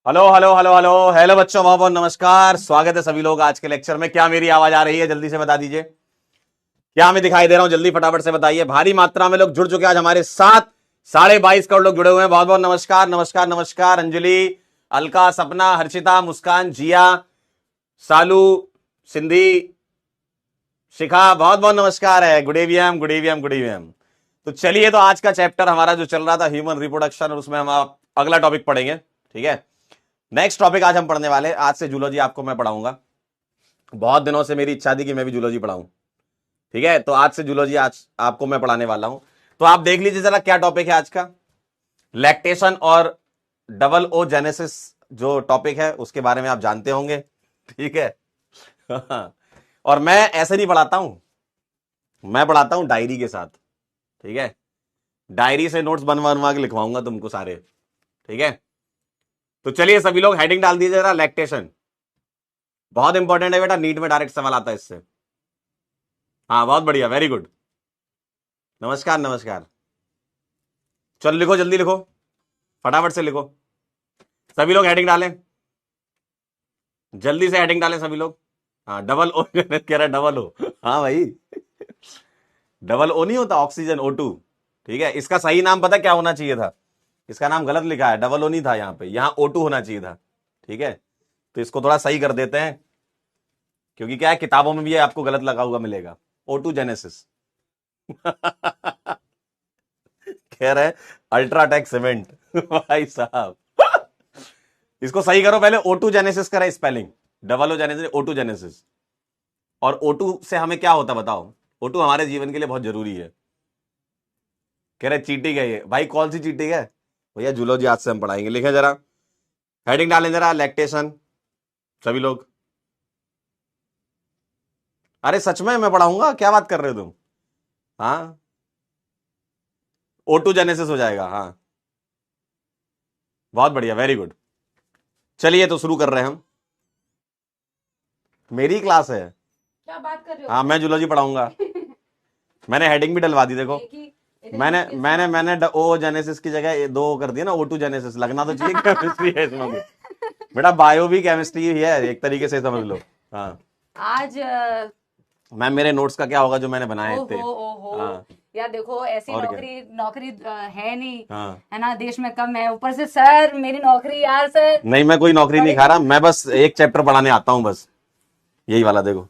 Hello hello hello hello hello बच्चों, बहुत बहुत नमस्कार। स्वागत है सभी लोग आज के लेक्चर में। क्या मेरी आवाज आ रही है? जल्दी से बता दीजिए। क्या मैं दिखाई दे रहा हूं? जल्दी फटाफट से बताइए। भारी मात्रा में लोग जुड़ चुके हैं आज हमारे साथ। 22.5 करोड़ लोग जुड़े हुए हैं। बहुत बहुत नमस्कार नमस्कार नमस्कार। अंजलि, अलका, सपना, हर्षिता, मुस्कान, जिया, सालू, सिंधी, शिखा, बहुत बहुत नमस्कार है। Good evening good evening good evening. तो चलिए, तो आज का चैप्टर हमारा जो चल रहा था ह्यूमन रिप्रोडक्शन, और उसमें हम अगला टॉपिक पढ़ेंगे। ठीक है, नेक्स्ट टॉपिक आज हम पढ़ने वाले हैं। आज से जूलॉजी आपको मैं पढ़ाऊंगा। बहुत दिनों से मेरी इच्छा थी कि मैं भी जूलॉजी पढ़ाऊं। ठीक है, तो आज से जूलॉजी आज आपको मैं पढ़ाने वाला हूं। तो आप देख लीजिए जरा क्या टॉपिक है आज का। लैक्टेशन और डबल ओ जेनेसिस जो टॉपिक है उसके बारे में आप जानते होंगे। ठीक है और मैं ऐसे नहीं पढ़ाता हूं, मैं पढ़ाता हूं डायरी के साथ। ठीक है, डायरी से नोट्स बनवा बनवा के लिखवाऊंगा तुमको सारे। ठीक है, तो चलिए सभी लोग हेडिंग डाल दीजिए जरा, लैक्टेशन। बहुत इंपॉर्टेंट है बेटा, नीट में डायरेक्ट सवाल आता है इससे। हाँ बहुत बढ़िया, वेरी गुड। नमस्कार नमस्कार। चलो लिखो, जल्दी लिखो, फटाफट से लिखो। सभी लोग हेडिंग डालें, जल्दी से हेडिंग डालें सभी लोग। हाँ डबल ओ कह रहा है, डबल ओ। हाँ भाई, डबल ओ नहीं होता, ऑक्सीजन O2। ठीक है, इसका सही नाम पता क्या होना चाहिए था? इसका नाम गलत लिखा है, डबल ओ नहीं था यहाँ पे, यहाँ O2 होना चाहिए था। ठीक है, तो इसको थोड़ा सही कर देते हैं, क्योंकि क्या है किताबों में भी आपको गलत लगा हुआ मिलेगा। O2 जेनेसिस कह रहे अल्ट्राटेक सीमेंट भाई साहब इसको सही करो पहले। O2 जेनेसिस करें spelling, double O genesis, O2 genesis. और O2 से हमें क्या होता बताओ? O2 हमारे जीवन के लिए बहुत जरूरी है। कह रहे चीटिंग है ये। भाई कौन सी चीटिंग है भैया? जूलॉजी आज से हम पढ़ाएंगे। लिखे जरा, हेडिंग डालें जरा, लैक्टेशन। सभी लोग, अरे सच में मैं पढ़ाऊंगा, क्या बात कर रहे हो तुम? हाँ O2 जेनेसिस हो जाएगा। हाँ बहुत बढ़िया, वेरी गुड। चलिए तो शुरू कर रहे हैं हम। मेरी क्लास है, क्या बात कर रहे हो? हाँ मैं जूलॉजी पढ़ाऊंगा। मैंने हेडिंग भी डलवा दी, देखो। मैंने ओ जेनेसिस की जगह दो कर दिया ना, O2 जेनेसिस। लगना तो चाहिए केमिस्ट्री है इसमें भी। बेटा बायो भी केमिस्ट्री ही है एक तरीके से, समझ लो। हाँ आज मैम, मेरे नोट्स का क्या होगा जो मैंने बनाए थे? ओहो ओहो हाँ यार देखो, ऐसी और क्या? नौकरी नौकरी है नहीं, हाँ है ना, देश में कम है। ऊपर से सर मेरी नौकरी, यार सर नहीं, मैं कोई नौकरी नहीं खा रहा, मैं बस एक चैप्टर पढ़ाने आता हूँ बस, यही वाला देखो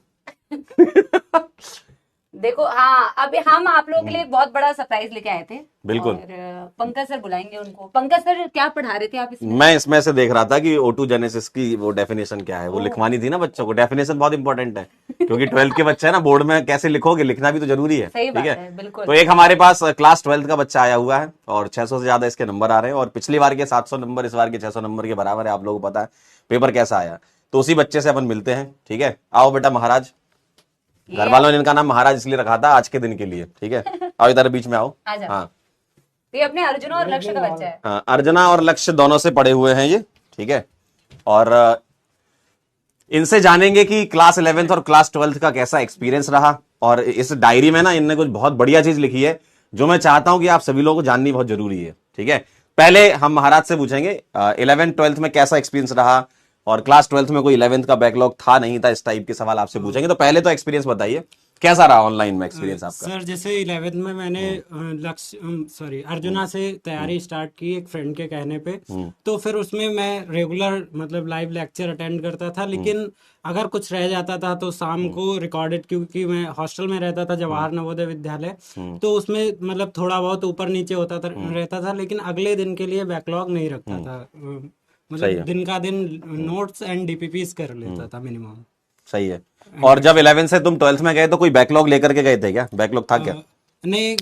देखो। हाँ, अभी हम आप लोगों के लिए एक बहुत बड़ा सरप्राइज लेके आए थे। बिल्कुल। और पंकज सर बुलाएंगे उनको। पंकज सर क्या पढ़ा रहे थे आप इसमें? मैं इसमें से देख रहा था कि O2 जेनेसिस की वो डेफिनेशन क्या है, वो ओह। लिखवानी थी ना बच्चों को। डेफिनेशन बहुत इंपॉर्टेंट है, क्योंकि 12th के बच्चे है ना, बोर्ड में कैसे लिखोगे, लिखना भी तो जरूरी है। सही ठीक बात है, है, बिल्कुल। तो एक हमारे पास क्लास 12th का बच्चा आया हुआ है, और 600 से ज्यादा इसके नंबर आ रहे हैं, और पिछली बार के 700 नंबर इस बार के 600 नंबर के बराबर है। आप लोगों को पता है पेपर कैसा आया, तो उसी बच्चे से अपन मिलते हैं। ठीक है, आओ बेटा महाराज। घर वालों ने इनका नाम महाराज इसलिए रखा था आज के दिन के लिए। ठीक है, आओ इधर बीच में आओ। आ जाओ। हाँ ये अपने अर्जुन और लक्ष्य का बच्चा है। हाँ, अर्चना और लक्ष्य दोनों से पढ़े हुए हैं ये। ठीक है, और इनसे जानेंगे कि क्लास 11th और क्लास 12th का कैसा एक्सपीरियंस रहा। और इस डायरी में ना इनने कुछ बहुत बढ़िया चीज लिखी है, जो मैं चाहता हूं कि आप सभी लोगों को जाननी बहुत जरूरी है। ठीक है, पहले हम महाराज से पूछेंगे 11th 12th में कैसा एक्सपीरियंस रहा, और क्लास 12th में कोई 11th का बैकलॉग था नहीं था, इस टाइप के सवाल आपसे पूछेंगे। तो पहले तो एक्सपीरियंस बताइए, कैसा रहा ऑनलाइन में एक्सपीरियंस आपका? सर जैसे 11th में मैंने अर्जुना से तैयारी स्टार्ट की एक फ्रेंड के कहने पे। तो फिर उसमें मैं रेगुलर मतलब लाइव लेक्चर अटेंड करता था, लेकिन अगर कुछ रह जाता था तो शाम को रिकॉर्डेड, क्योंकि मैं हॉस्टल में रहता था जवाहर नवोदय विद्यालय, तो उसमें मतलब थोड़ा बहुत ऊपर नीचे होता था रहता था, लेकिन अगले दिन के लिए बैकलॉग नहीं रखता था। सही मतलब है, दिन का दिन नोट्स एंड डीपीपीस कर लेता था मिनिमम। सही है। और जब 11th से तुम 12th में गए तो कोई बैकलॉग लेकर के गए थे क्या? बैकलॉग था क्या? नहीं,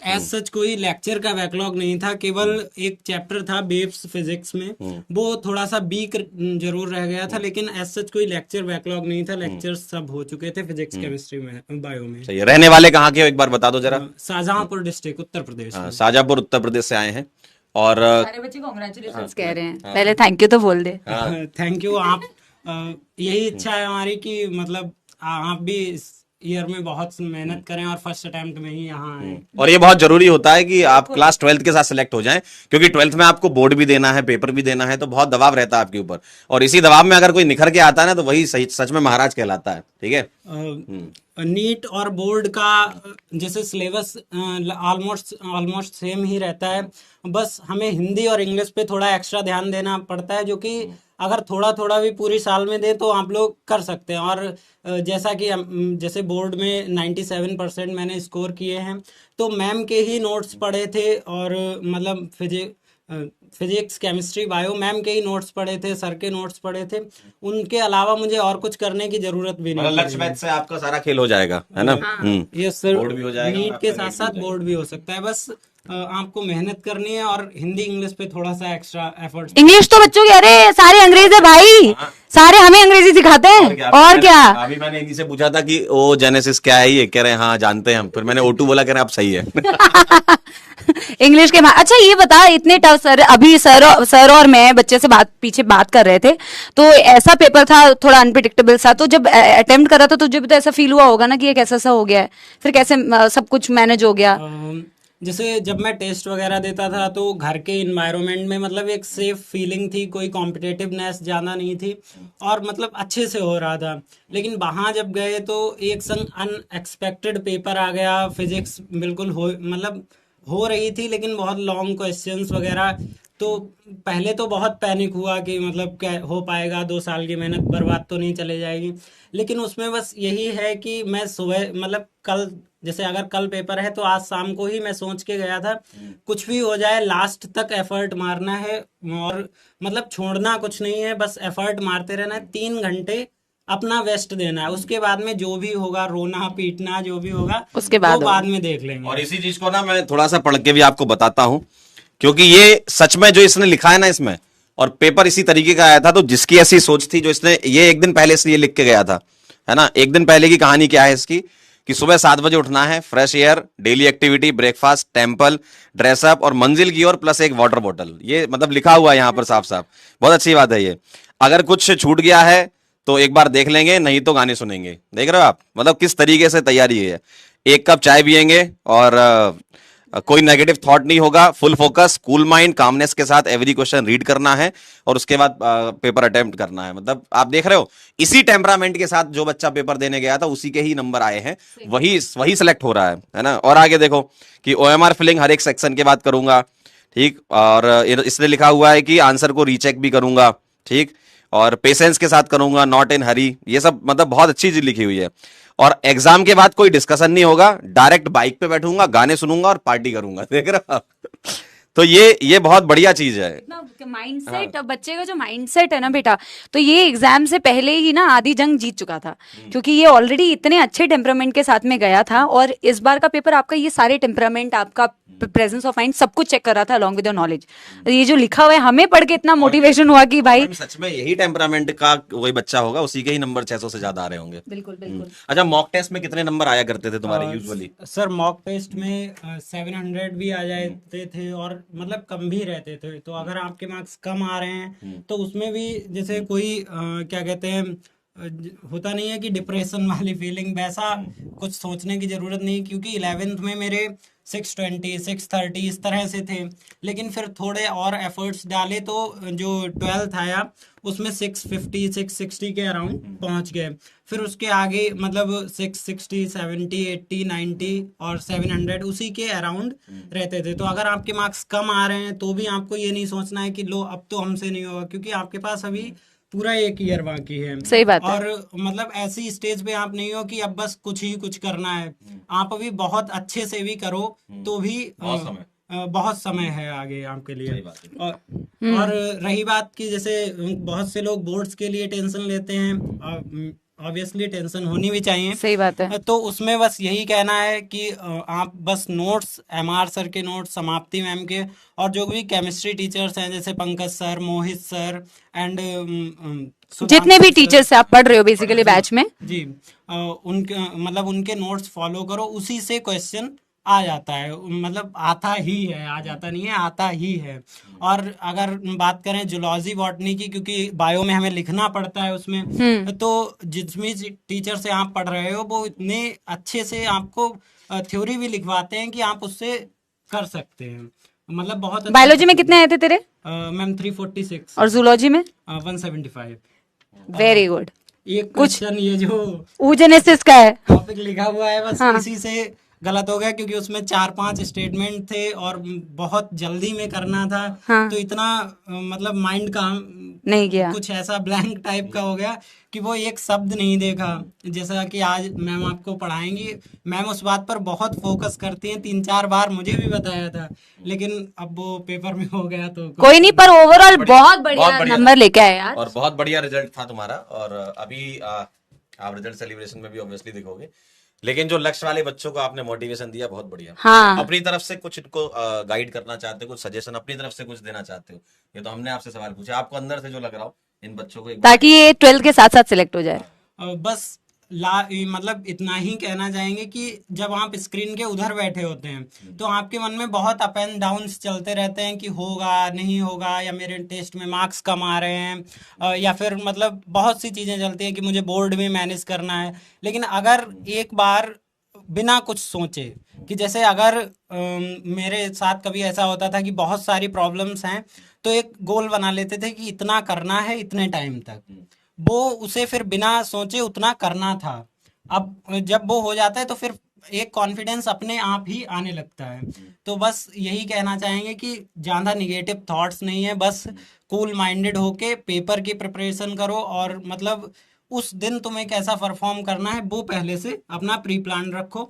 एज सच कोई लेक्चर का बैकलॉग नहीं था। केवल एक चैप्टर था बेब्स फिजिक्स में, वो थोड़ा सा वीक जरूर रह गया था, लेकिन एज सच कोई लेक्चर बैकलॉग नहीं था। लेक्चर्स सब हो चुके थे फिजिक्स केमिस्ट्री में, बायो में। सही है। रहने वाले कहाँ के हो एक बार बता दो जरा। शाहजहांपुर डिस्ट्रिक्ट, उत्तर प्रदेश में। शाजापुर उत्तर प्रदेश से आए हैं। और सारे बच्चे कॉन्ग्रेचुलेशन कह रहे हैं, पहले थैंक यू तो बोल दे। Thank you. आप यही इच्छा है हमारी कि मतलब आप भी ईयर में बहुत मेहनत करें और फर्स्ट अटेम्प्ट में ही यहाँ आए। और ये बहुत जरूरी होता है कि आप क्लास 12th के साथ सिलेक्ट हो जाएं, क्योंकि 12th में आपको बोर्ड भी देना है, पेपर भी देना है, तो बहुत दबाव रहता है आपके ऊपर। और इसी दबाव में अगर कोई निखर के आता है ना, तो वही सही सच में महाराज कहलाता है। ठीक है। नीट और बोर्ड का जैसे सिलेबस ऑलमोस्ट सेम ही रहता है, बस हमें हिंदी और इंग्लिश पे थोड़ा एक्स्ट्रा ध्यान देना पड़ता है, जो कि अगर थोड़ा थोड़ा भी पूरी साल में दे तो आप लोग कर सकते हैं। और जैसा कि जैसे बोर्ड में 97% मैंने स्कोर किए हैं, तो मैम के ही नोट्स पढ़े थे, और मतलब फिजिक्स केमिस्ट्री बायो मैम के ही नोट्स पढ़े थे, सर के नोट्स पढ़े थे। उनके अलावा मुझे और कुछ करने की जरूरत भी नहीं लक्ष्य मैथ से आपका सारा खेल हो जाएगा, है ना। यस सर, बोर्ड भी हो जाएगा, नीट के साथ साथ बोर्ड भी हो सकता है, बस आपको मेहनत करनी है और हिंदी इंग्लिश पे थोड़ा सा एक्स्ट्रा एफर्ट। इंग्लिश तो बच्चों की, अरे सारे अंग्रेज है भाई, सारे हमें अंग्रेजी सिखाते हैं। और क्या अभी मैंने इन्हीं से पूछा था कि ओ जेनेसिस क्या है, ये कह रहे हैं हाँ जानते हैं हम, फिर मैंने O2 बोला, कह रहे हैं आप सही है। इंग्लिश के अच्छा ये बता, इतने टफ सर, अभी सर और मैं बच्चे से पीछे बात कर रहे थे, तो ऐसा पेपर था, थोड़ा अनप्रिडिक्टेबल सा, तो जब अटेम्प्ट करा था तो तुझे भी तो ऐसा फील हुआ होगा ना कि ये कैसा सा हो गया है, फिर कैसे सब कुछ मैनेज हो गया? जैसे जब मैं टेस्ट वगैरह देता था तो घर के इन्वायरमेंट में मतलब एक सेफ फीलिंग थी, कोई कॉम्पिटिटिवनेस ज़्यादा नहीं थी, और मतलब अच्छे से हो रहा था। लेकिन वहाँ जब गए तो एक संग अनएक्सपेक्टेड पेपर आ गया, फिजिक्स बिल्कुल हो रही थी, लेकिन बहुत लॉन्ग क्वेश्चंस वगैरह, तो पहले तो बहुत पैनिक हुआ कि मतलब क्या हो पाएगा, 2 साल की मेहनत बर्बाद तो नहीं चले जाएगी। लेकिन उसमें बस यही है कि मैं सुबह मतलब कल, जैसे अगर कल पेपर है तो आज शाम को ही मैं सोच के गया था, कुछ भी हो जाए लास्ट तक एफर्ट मारना है, और मतलब छोड़ना कुछ नहीं है, बस एफर्ट मारते रहना है, 3 घंटे अपना बेस्ट देना है, उसके बाद में जो भी होगा, रोना पीटना जो भी होगा उसके बाद में देख लेंगे। और इसी चीज को ना मैं थोड़ा सा पढ़ के भी आपको बताता हूं, क्योंकि ये सच में जो इसने लिखा है ना इसमें, और पेपर इसी तरीके का आया था, तो जिसकी ऐसी सोच थी, जो इसने ये एक दिन पहले से ये लिख के गया था, है ना। एक दिन पहले की कहानी क्या है इसकी, कि सुबह 7 बजे उठना है, fresh air, daily activity, breakfast, temple, dress up और मंजिल की ओर प्लस एक वाटर बॉटल। ये मतलब लिखा हुआ है यहाँ पर साफ साफ, बहुत अच्छी बात है ये। अगर कुछ छूट गया है तो एक बार देख लेंगे, नहीं तो गाने सुनेंगे। देख रहे हो आप, मतलब किस तरीके से तैयारी है। 1 कप चाय पियेंगे और कोई नेगेटिव थॉट नहीं होगा, full focus, cool mind, calmness के साथ एवरी क्वेश्चन रीड करना है, और उसके बाद पेपर अटेम्प्ट करना है। मतलब आप देख रहे हो, इसी टेम्परामेंट के साथ जो बच्चा पेपर देने गया था उसी के ही नंबर आए हैं, वही सिलेक्ट हो रहा है ना। और आगे देखो कि OMR फिलिंग हर एक सेक्शन के बाद करूंगा, ठीक, और इसने लिखा हुआ है कि आंसर को रीचेक भी करूंगा, ठीक, और पेशेंस के साथ करूंगा, नॉट इन हरी। ये सब मतलब बहुत अच्छी चीज लिखी हुई है। और एग्जाम के बाद कोई डिस्कशन नहीं होगा, डायरेक्ट बाइक पे बैठूंगा, गाने सुनूंगा और पार्टी करूंगा। देख रहे हो आप? तो ये बहुत बढ़िया चीज है। माइंडसेट, बच्चे का जो माइंडसेट है ना बेटा, तो ये एग्जाम से पहले ही ना आधी जंग जीत चुका था, क्योंकि ये ऑलरेडी इतने अच्छे टेम्परामेंट के साथ में गया था, और इस बार का पेपर आपका ये सारे टेम्परामेंट, आपका प्रेजेंस ऑफ माइंड, सब कुछ चेक कर रहा था अलॉन्ग विद योर नॉलेज। ये जो लिखा हुआ है, हमें पढ़ के इतना मोटिवेशन हुआ कि भाई सच में यही टेम्परामेंट का वही बच्चा होगा, उसी के ही नंबर 600 से ज्यादा आ रहे होंगे। बिल्कुल बिल्कुल। अच्छा, मॉक टेस्ट में कितने नंबर आया करते थे तुम्हारे यूजुअली? सर मॉक टेस्ट में 700 भी आ जाते थे, और मतलब कम भी रहते थे। तो अगर आपके मार्क्स कम आ रहे हैं तो उसमें भी जैसे कोई क्या कहते हैं, होता नहीं है कि डिप्रेशन वाली फीलिंग, वैसा कुछ सोचने की जरूरत नहीं, क्योंकि 11th में मेरे 620, 630 इस तरह से थे। लेकिन फिर थोड़े और एफर्ट्स डाले तो जो 12th आया उसमें 650, 660 के अराउंड पहुंच गए। फिर उसके आगे मतलब 660, 70, 80, 90 और 700 उसी के अराउंड रहते थे। तो अगर आपके मार्क्स कम आ रहे हैं तो भी आपको ये नहीं सोचना है कि लो अब तो हमसे नहीं होगा, क्योंकि आपके पास अभी पूरा 1 ईयर बाकी है। सही बात है। और मतलब ऐसी स्टेज पे आप नहीं हो कि अब बस कुछ करना है, आप अभी बहुत अच्छे से भी करो तो भी बहुत समय है आगे आपके लिए। और रही बात की जैसे बहुत से लोग बोर्ड्स के लिए टेंशन लेते हैं, ऑब्वियसली टेंशन होनी भी चाहिए, सही बात है। तो उसमें बस यही कहना है कि आप बस नोट्स, MR सर के नोट्स, समाप्ति मैम के, और जो भी केमिस्ट्री टीचर्स हैं जैसे Pankaj sir, Mohit sir and जितने भी टीचर्स आप पढ़ रहे हो बेसिकली बैच में जी, उनके मतलब उनके नोट्स फॉलो करो, उसी से क्वेश्चन आ जाता है, मतलब आता ही है, आ जाता नहीं है, आता ही है। और अगर बात करें जूलॉजी बॉटनी की, क्योंकि बायो में हमें लिखना पड़ता है उसमें, तो जिस भी टीचर से आप पढ़ रहे हो वो इतने अच्छे से आपको थ्योरी भी लिखवाते हैं कि आप उससे कर सकते हैं, मतलब बहुत अच्छा। बायोलॉजी में कितने आए थे तेरे? मैम 346 और जूलॉजी में? 175। Very good. एक क्वेश्चन ये जो ऊजेनेसिस का है। टॉपिक लिखा हुआ है बस हाँ। इसी से गलत हो गया, क्योंकि उसमें 4-5 स्टेटमेंट थे और बहुत जल्दी में करना था। हाँ। तो इतना मतलब माइंड का नहीं किया। कुछ ऐसा ब्लैंक टाइप का हो गया कि वो एक शब्द नहीं देखा। जैसा कि आज मैम आपको पढ़ाएंगी, मैम उस बात पर बहुत फोकस करती हैं, 3-4 बार मुझे भी बताया था, लेकिन अब वो पेपर में हो गया तो कोई नहीं, पर ओवरऑल बहुत बहुत बढ़िया बढ़िया नंबर लेके आए यार। और बहुत बढ़िया रिजल्ट था तुम्हारा। और अभी आप रिजल्ट सेलिब्रेशन में भी ऑब्वियसली दिखोगे, लेकिन जो लक्ष्य वाले बच्चों को आपने मोटिवेशन दिया, बहुत बढ़िया। हाँ। अपनी तरफ से कुछ इनको गाइड करना चाहते हो, कुछ सजेशन अपनी तरफ से कुछ देना चाहते हो? ये तो हमने आपसे सवाल पूछा, आपको अंदर से जो लग रहा हो इन बच्चों को ताकि ये 12th के साथ साथ सिलेक्ट हो जाए। बस मतलब इतना ही कहना चाहेंगे कि जब आप स्क्रीन के उधर बैठे होते हैं तो आपके मन में बहुत अप एंड डाउन्स चलते रहते हैं कि होगा नहीं होगा, या मेरे टेस्ट में मार्क्स कम आ रहे हैं, या फिर मतलब बहुत सी चीज़ें चलती हैं कि मुझे बोर्ड में मैनेज करना है। लेकिन अगर एक बार बिना कुछ सोचे कि जैसे अगर मेरे साथ कभी ऐसा होता था कि बहुत सारी प्रॉब्लम्स हैं, तो एक गोल बना लेते थे कि इतना करना है इतने टाइम तक, वो उसे फिर बिना सोचे उतना करना था। अब जब वो हो जाता है तो फिर एक कॉन्फिडेंस अपने आप ही आने लगता है। तो बस यही कहना चाहेंगे कि ज़्यादा निगेटिव थॉट्स नहीं है, बस कूल माइंडेड होके पेपर की प्रिपरेशन करो, और मतलब उस दिन तुम्हें कैसा परफॉर्म करना है वो पहले से अपना प्री प्लान रखो।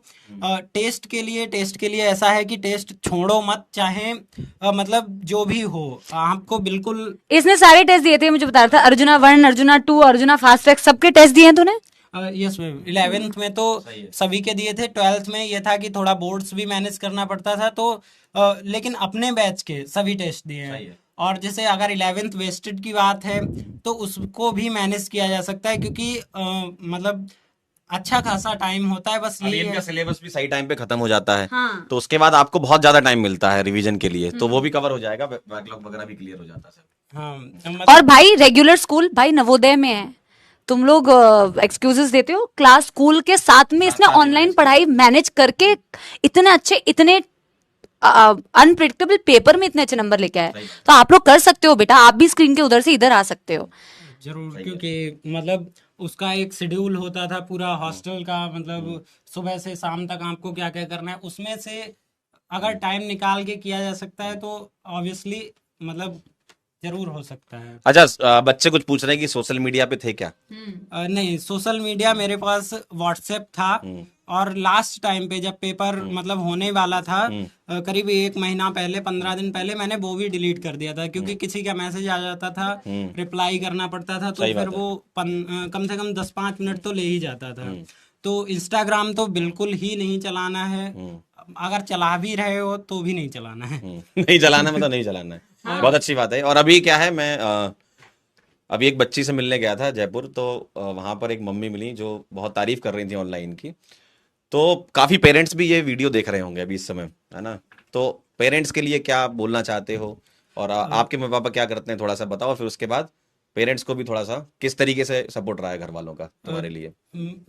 टेस्ट के लिए ऐसा है कि टेस्ट छोड़ो मत, चाहे मतलब जो भी हो आपको बिल्कुल। इसने सारे टेस्ट दिए थे, मुझे बता रहा था। अर्जुना 1, अर्जुना 2, अर्जुना फास्ट ट्रैक, सबके टेस्ट दिए हैं तूने? यस मैम, 11th में तो सभी के दिए थे। 12th में ये था कि थोड़ा बोर्ड्स भी मैनेज करना पड़ता था, तो लेकिन अपने बैच के सभी टेस्ट दिए हैं। और जैसे अगर 11th वेस्टेड की बात है तो उसको भी मैनेज किया जा सकता है, क्योंकि मतलब अच्छा खासा टाइम होता है। बस अभी यही इनका है। सिलेबस भी सही टाइम पे खत्म हो जाता है। हाँ। तो उसके बाद आपको बहुत ज्यादा टाइम मिलता है रिवीजन के लिए, तो वो भी कवर हो जाएगा, बैकलॉग वगैरह भी क्लियर हो जाता है सब। हाँ और भाई रेगुलर स्कूल, भाई नवोदय में है, तुम लोग एक्सक्यूजेस देते हो। क्लास स्कूल के साथ में इसने ऑनलाइन पढ़ाई मैनेज करके इतने अच्छे, इतने अनप्रिडिक्टेबल पेपर में इतने अच्छे नंबर लेके आए। तो आप लोग कर सकते हो बेटा, आप भी स्क्रीन के उधर से इधर आ सकते हो। जरूर, क्योंकि मतलब उसका एक शेड्यूल होता था पूरा हॉस्टल का, मतलब सुबह से शाम तक आपको क्या क्या करना है, उसमें से अगर टाइम निकाल के किया जा सकता है तो ऑब्वियसली मतलब जरूर हो सकता है। अच्छा, बच्चे कुछ पूछ रहे हैं कि सोशल मीडिया पे थे क्या? नहीं, सोशल मीडिया मेरे पास व्हाट्सएप था, और लास्ट टाइम पे जब पेपर मतलब होने वाला था, करीब 1 महीना पहले, 15 दिन पहले, मैंने वो भी डिलीट कर दिया था, क्योंकि किसी का मैसेज आ जाता था, रिप्लाई करना पड़ता था, तो फिर वो कम से कम 10-5 मिनट तो ले ही जाता था। तो इंस्टाग्राम तो बिल्कुल ही नहीं चलाना है, अगर चला भी रहे हो तो भी नहीं चलाना है। नहीं चलाना, मतलब नहीं चलाना है। बहुत अच्छी बात है। और अभी क्या है, मैं अभी एक बच्ची से मिलने गया था जयपुर, तो वहां पर एक मम्मी मिली जो बहुत तारीफ कर रही थी ऑनलाइन की। तो काफी पेरेंट्स भी ये वीडियो देख रहे होंगे अभी इस समय, है ना? तो पेरेंट्स के लिए क्या बोलना चाहते हो, और आपके मम्मी पापा क्या करते हैं, थोड़ा सा बताओ। फिर उसके बाद पेरेंट्स को भी थोड़ा सा किस तरीके से सपोर्ट रहा है घर वालों का तुम्हारे लिए?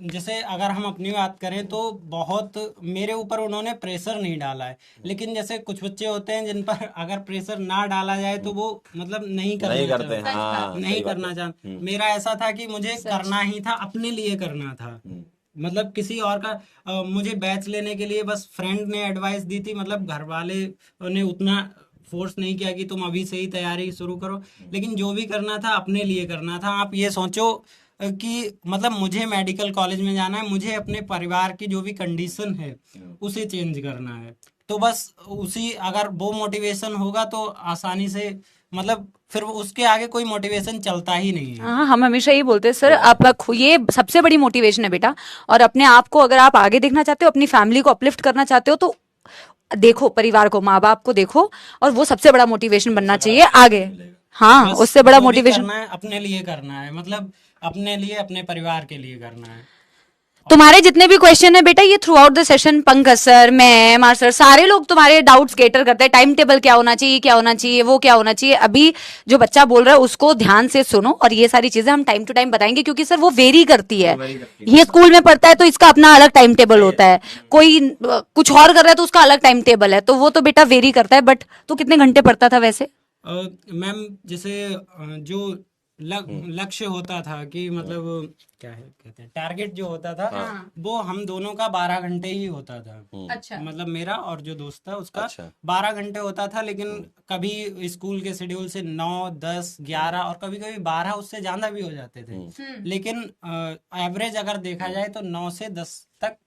जैसे अगर हम अपनी बात करें तो बहुत मेरे ऊपर उन्होंने प्रेशर नहीं डाला है, लेकिन जैसे कुछ बच्चे होते हैं जिन पर अगर प्रेशर ना डाला जाए तो वो मतलब नहीं करते हैं। हाँ, नहीं करना चाहते। मेरा ऐसा था कि मुझे करना ही था, अपने लिए करना था, मतलब किसी और का मुझे बैच लेने के लिए बस फ्रेंड ने एडवाइस दी थी, मतलब घर वाले ने उतना फोर्स नहीं किया कि तुम अभी से ही तैयारी शुरू करो, लेकिन जो भी करना था अपने लिए करना था। आप ये सोचो कि मतलब मुझे मेडिकल कॉलेज में जाना है, मुझे अपने परिवार की जो भी कंडीशन है उसे चेंज करना है, तो बस उसी अगर वो मोटिवेशन होगा तो आसानी से मतलब फिर उसके आगे कोई मोटिवेशन चलता ही नहीं है। हाँ, हम हमेशा यही बोलते हैं सर, आप ये सबसे बड़ी मोटिवेशन है बेटा। और अपने आप को अगर आप आगे देखना चाहते हो, अपनी फैमिली को अपलिफ्ट करना चाहते हो, तो देखो परिवार को, माँ बाप को देखो, और वो सबसे बड़ा मोटिवेशन बनना चाहिए आगे। हाँ, उससे बड़ा मोटिवेशन अपने लिए करना है, मतलब अपने लिए, अपने परिवार के लिए करना है। तुम्हारे जितने भी क्वेश्चन है बेटा, ये through out the session Pankaj sir, मैं मार सर, सारे लोग तुम्हारे डाउट्स कैटर करते हैं। टाइम टेबल क्या होना चाहिए, क्या होना चाहिए, वो क्या होना चाहिए। अभी जो बच्चा बोल रहा है उसको ध्यान से सुनो, और ये सारी चीजें हम टाइम टू टाइम बताएंगे, क्योंकि सर वो वेरी करती है। ये स्कूल में पढ़ता है तो इसका अपना अलग टाइम टेबल होता है, कोई कुछ और कर रहा है तो उसका अलग टाइम टेबल है, तो वो तो बेटा वेरी करता है। बट तू कितने घंटे पढ़ता था वैसे? मैम जैसे जो लक्ष्य होता था कि मतलब क्या है कहते हैं, टारगेट जो होता था वो हम दोनों का 12 घंटे ही होता था। अच्छा। मतलब मेरा और जो दोस्त था उसका अच्छा। 12 घंटे होता था, लेकिन कभी स्कूल के शेड्यूल से 9, 10, 11 और कभी कभी 12 उससे ज्यादा भी हो जाते थे। लेकिन एवरेज अगर देखा जाए तो 9 से 10 तक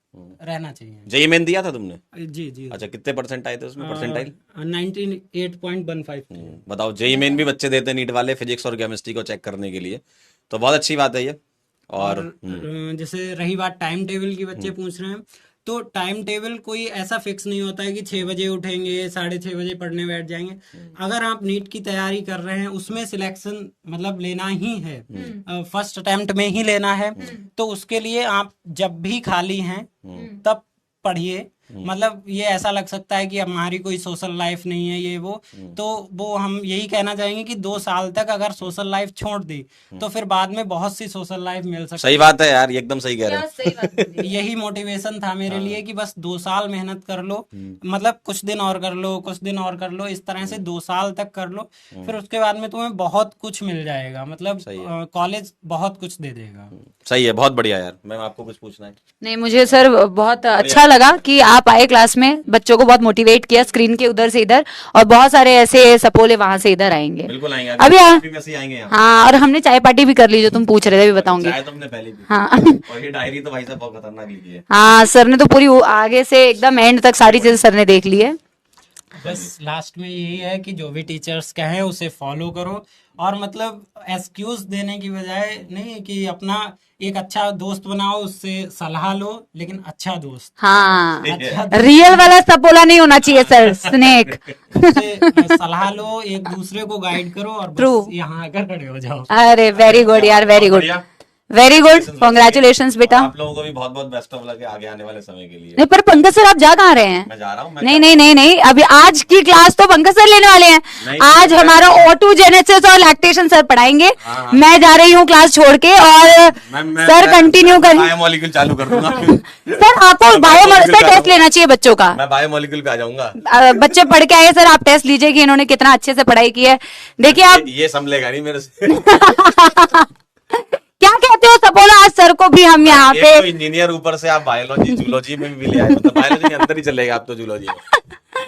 रहना चाहिए। जेईई मेन दिया था तुमने? जी जी। अच्छा, कितने परसेंट आए थे उसमें, परसेंटाइल? 98.15 थे। बताओ, जेईई मेन भी बच्चे देते हैं नीट वाले, फिजिक्स और केमिस्ट्री को चेक करने के लिए, तो बहुत अच्छी बात है ये। और जैसे रही बात टाइम टेबल की, बच्चे पूछ रहे हैं, तो टाइम टेबल कोई ऐसा फिक्स नहीं होता है कि 6 बजे उठेंगे 6:30 बजे पढ़ने बैठ जाएंगे। अगर आप नीट की तैयारी कर रहे हैं, उसमें सिलेक्शन मतलब लेना ही है, फर्स्ट अटेम्प्ट में ही लेना है, तो उसके लिए आप जब भी खाली हैं तब पढ़िए। मतलब ये ऐसा लग सकता है कि हमारी कोई सोशल लाइफ नहीं है ये वो, तो वो हम यही कहना चाहेंगे कि 2 साल तक अगर सोशल लाइफ छोड़ दी तो फिर बाद में बहुत सी सोशल लाइफ मिल सकती है। सही बात है यार, ये एकदम सही कह रहे हो। सही बात है। यही मोटिवेशन था मेरे लिए कि बस 2 साल मेहनत कर लो, मतलब कुछ दिन और कर लो, कुछ दिन और कर लो, इस तरह से 2 साल तक कर लो, फिर उसके बाद में तुम्हें बहुत कुछ मिल जाएगा। मतलब कॉलेज बहुत कुछ दे देगा। सही है, बहुत बढ़िया यार। मैम आपको कुछ पूछना है? नहीं, मुझे सर बहुत अच्छा लगा कि आप आए क्लास में, बच्चों को बहुत मोटिवेट किया, स्क्रीन के उधर से इधर, और बहुत सारे ऐसे सपोले वहां से इधर आएंगे। बिल्कुल आएंगे, अभी अभी वैसे ही आएंगे यहाँ। हाँ, और हमने चाय पार्टी भी कर ली, जो तुम पूछ रहे थे, अभी बताऊंगी। चाय तुमने पहले भी। हाँ और ये डायरी तो भाई साहब बहुत खतरनाक लिखी है। हाँ, सर ने तो पूरी आगे से एकदम एंड तक सारी चीजें सर ने देख ली है। बस लास्ट में यही है कि जो भी टीचर्स कहें उसे फॉलो करो, और मतलब एक्सक्यूज देने की बजाय नहीं कि अपना एक अच्छा दोस्त बनाओ, उससे सलाह लो, लेकिन अच्छा दोस्त। हाँ, अच्छा रियल वाला सपोला नहीं होना चाहिए सर, स्नेक। उससे सलाह लो, एक दूसरे को गाइड करो, और बस यहाँ आकर खड़े हो जाओ। अरे वेरी गुड यार, very good, very good, congratulations बेटा। आप लोगों को भी बहुत बहुत बेस्ट ऑफ लक है आगे आने वाले समय के लिए। नहीं, पर पंकज सर आप जा कहाँ रहे हैं? मैं जा रहा हूँ। नहीं नहीं नहीं नहीं, अभी आज की क्लास तो पंकज सर लेने वाले हैं। आज हमारा ऑटोजेनेसिस और लैक्टेशन सर पढ़ाएंगे। मैं जा रही हूँ क्लास छोड़ के, और सर कंटिन्यू करें। बायोमोलिक्यूल चालू कर दूंगा। सर आपको बायोमोलिक्यूल टेस्ट लेना चाहिए बच्चों का। मैं बायोमोलिक्यूल पे आ जाऊंगा। बच्चे पढ़ के आए सर, आप टेस्ट लीजिए कि इन्होंने कितना अच्छे से पढ़ाई की है। देखिए आप ये संभलेगा नहीं मेरे से। क्या कहते हो सपोला, आज सर को भी हम यहाँ पे तो इंजीनियर, ऊपर से आप बायोलॉजी जूलॉजी में भी ले आए, मतलब बायोलॉजी के अंदर ही चलेगा आप तो जूलॉजी में।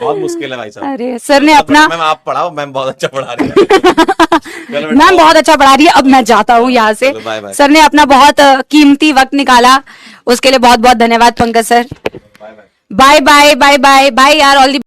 बहुत मुश्किल है भाई साहब। अरे सर ने अपना, मैम आप पढ़ाओ, मैम बहुत अच्छा पढ़ा रही है। मैम बहुत अच्छा पढ़ा रही है। अब मैं जाता हूँ यहाँ से। Bye bye. सर ने अपना बहुत कीमती वक्त निकाला, उसके लिए बहुत बहुत धन्यवाद Pankaj sir. Bye bye bye bye bye bye bye यार, ऑल दी